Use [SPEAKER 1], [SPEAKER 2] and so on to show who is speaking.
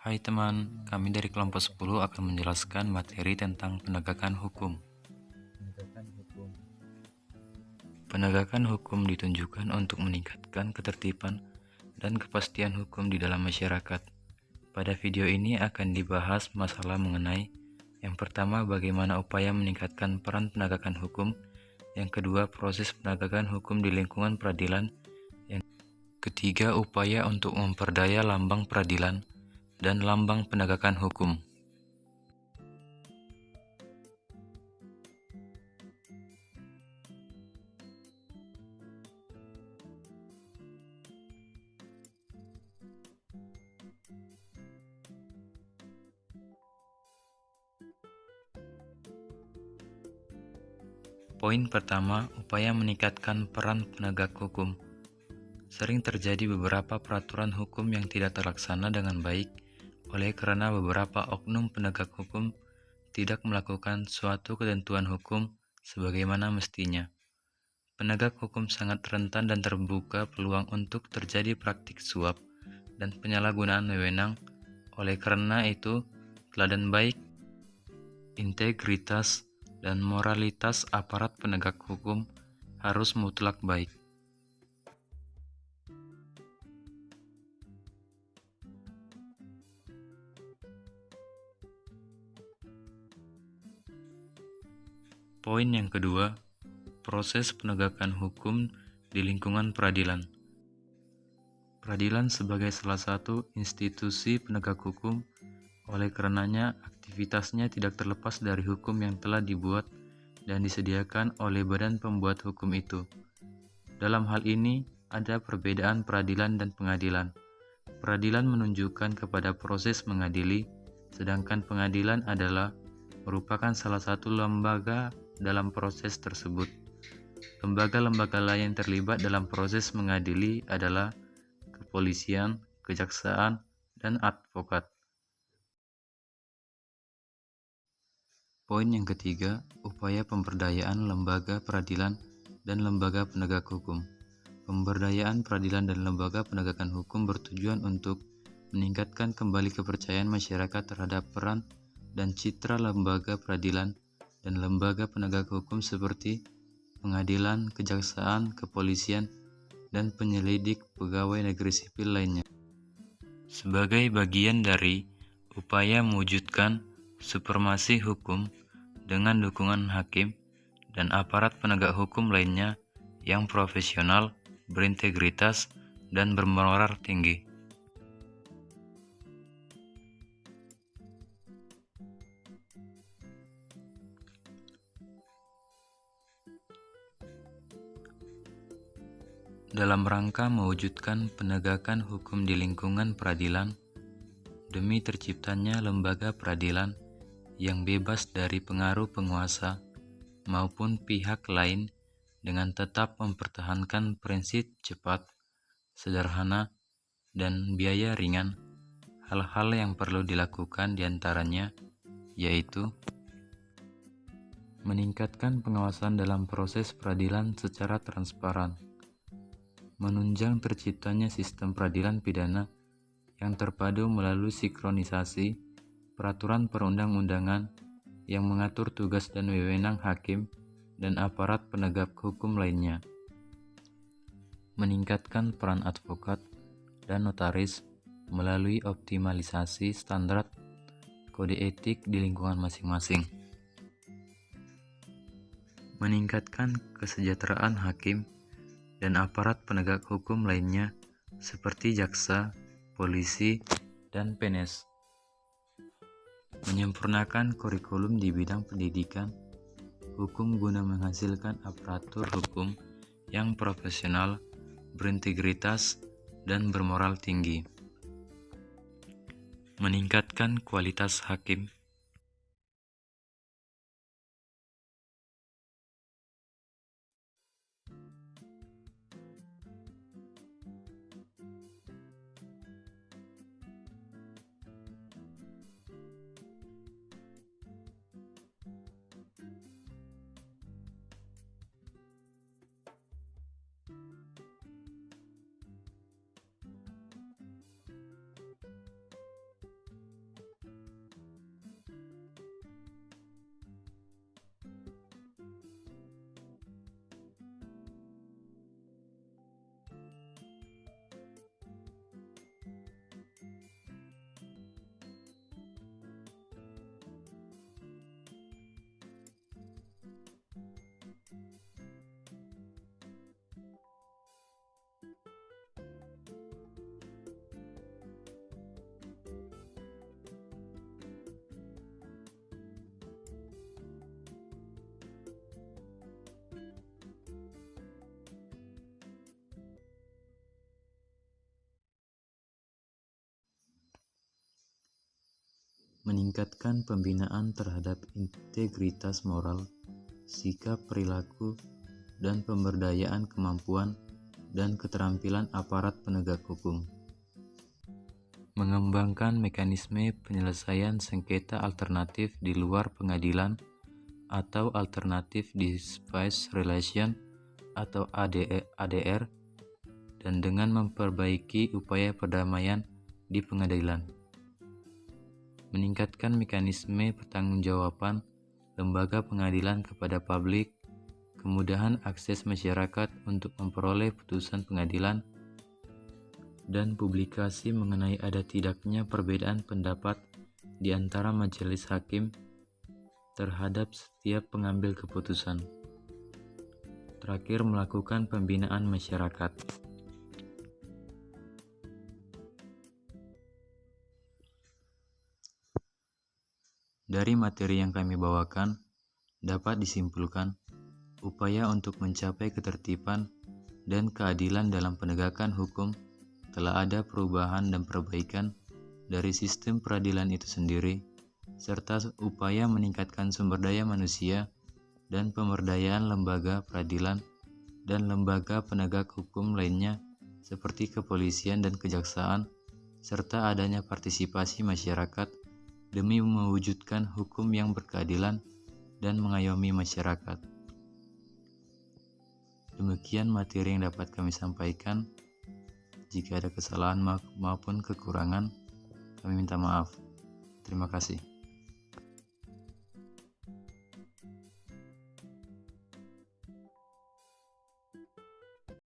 [SPEAKER 1] Hai teman, kami dari kelompok 10 akan menjelaskan materi tentang penegakan hukum. Penegakan hukum ditunjukkan untuk meningkatkan ketertiban dan kepastian hukum di dalam masyarakat. Pada video ini akan dibahas masalah mengenai yang pertama, bagaimana upaya meningkatkan peran penegakan hukum. Yang kedua, proses penegakan hukum di lingkungan peradilan. Yang ketiga, upaya untuk memperdaya lambang peradilan dan lambang penegakan hukum. Poin pertama, upaya meningkatkan peran penegak hukum. Sering terjadi beberapa peraturan hukum yang tidak terlaksana dengan baik oleh karena beberapa oknum penegak hukum tidak melakukan suatu ketentuan hukum sebagaimana mestinya. Penegak hukum sangat rentan dan terbuka peluang untuk terjadi praktik suap dan penyalahgunaan wewenang. Oleh karena itu, teladan baik, integritas, dan moralitas aparat penegak hukum harus mutlak baik. Poin yang kedua, proses penegakan hukum di lingkungan peradilan. Peradilan sebagai salah satu institusi penegak hukum, oleh karenanya aktivitasnya tidak terlepas dari hukum yang telah dibuat dan disediakan oleh badan pembuat hukum itu. Dalam hal ini, ada perbedaan peradilan dan pengadilan. Peradilan menunjukkan kepada proses mengadili, sedangkan pengadilan adalah merupakan salah satu lembaga dalam proses tersebut. Lembaga-lembaga lain yang terlibat dalam proses mengadili adalah kepolisian, kejaksaan, dan advokat. Poin yang ketiga, upaya pemberdayaan lembaga peradilan dan lembaga penegak hukum. Pemberdayaan peradilan dan lembaga penegakan hukum bertujuan untuk meningkatkan kembali kepercayaan masyarakat terhadap peran dan citra lembaga peradilan dan lembaga penegak hukum seperti pengadilan, kejaksaan, kepolisian, dan penyelidik pegawai negeri sipil lainnya. Sebagai bagian dari upaya mewujudkan supremasi hukum dengan dukungan hakim dan aparat penegak hukum lainnya yang profesional, berintegritas, dan bermoral tinggi. Dalam rangka mewujudkan penegakan hukum di lingkungan peradilan, demi terciptanya lembaga peradilan yang bebas dari pengaruh penguasa maupun pihak lain dengan tetap mempertahankan prinsip cepat, sederhana, dan biaya ringan, hal-hal yang perlu dilakukan diantaranya yaitu meningkatkan pengawasan dalam proses peradilan secara transparan, menunjang terciptanya sistem peradilan pidana yang terpadu melalui sinkronisasi peraturan perundang-undangan yang mengatur tugas dan wewenang hakim dan aparat penegak hukum lainnya, meningkatkan peran advokat dan notaris melalui optimalisasi standar kode etik di lingkungan masing-masing, meningkatkan kesejahteraan hakim dan aparat penegak hukum lainnya seperti jaksa, polisi, dan PNS, menyempurnakan kurikulum di bidang pendidikan hukum guna menghasilkan aparatur hukum yang profesional, berintegritas, dan bermoral tinggi, meningkatkan kualitas hakim. meningkatkan pembinaan terhadap integritas moral, sikap perilaku, dan pemberdayaan kemampuan dan keterampilan aparat penegak hukum. Mengembangkan mekanisme penyelesaian sengketa alternatif di luar pengadilan atau alternatif dispute resolution atau ADR, dan dengan memperbaiki upaya perdamaian di pengadilan. Meningkatkan mekanisme pertanggungjawaban lembaga pengadilan kepada publik, kemudahan akses masyarakat untuk memperoleh putusan pengadilan, dan publikasi mengenai ada tidaknya perbedaan pendapat di antara majelis hakim terhadap setiap pengambil keputusan. Terakhir, melakukan pembinaan masyarakat. Dari materi yang kami bawakan, dapat disimpulkan upaya untuk mencapai ketertiban dan keadilan dalam penegakan hukum telah ada perubahan dan perbaikan dari sistem peradilan itu sendiri, serta upaya meningkatkan sumber daya manusia dan pemberdayaan lembaga peradilan dan lembaga penegak hukum lainnya seperti kepolisian dan kejaksaan, serta adanya partisipasi masyarakat demi mewujudkan hukum yang berkeadilan dan mengayomi masyarakat. Demikian materi yang dapat kami sampaikan. Jika ada kesalahan maupun kekurangan, kami minta maaf. Terima kasih.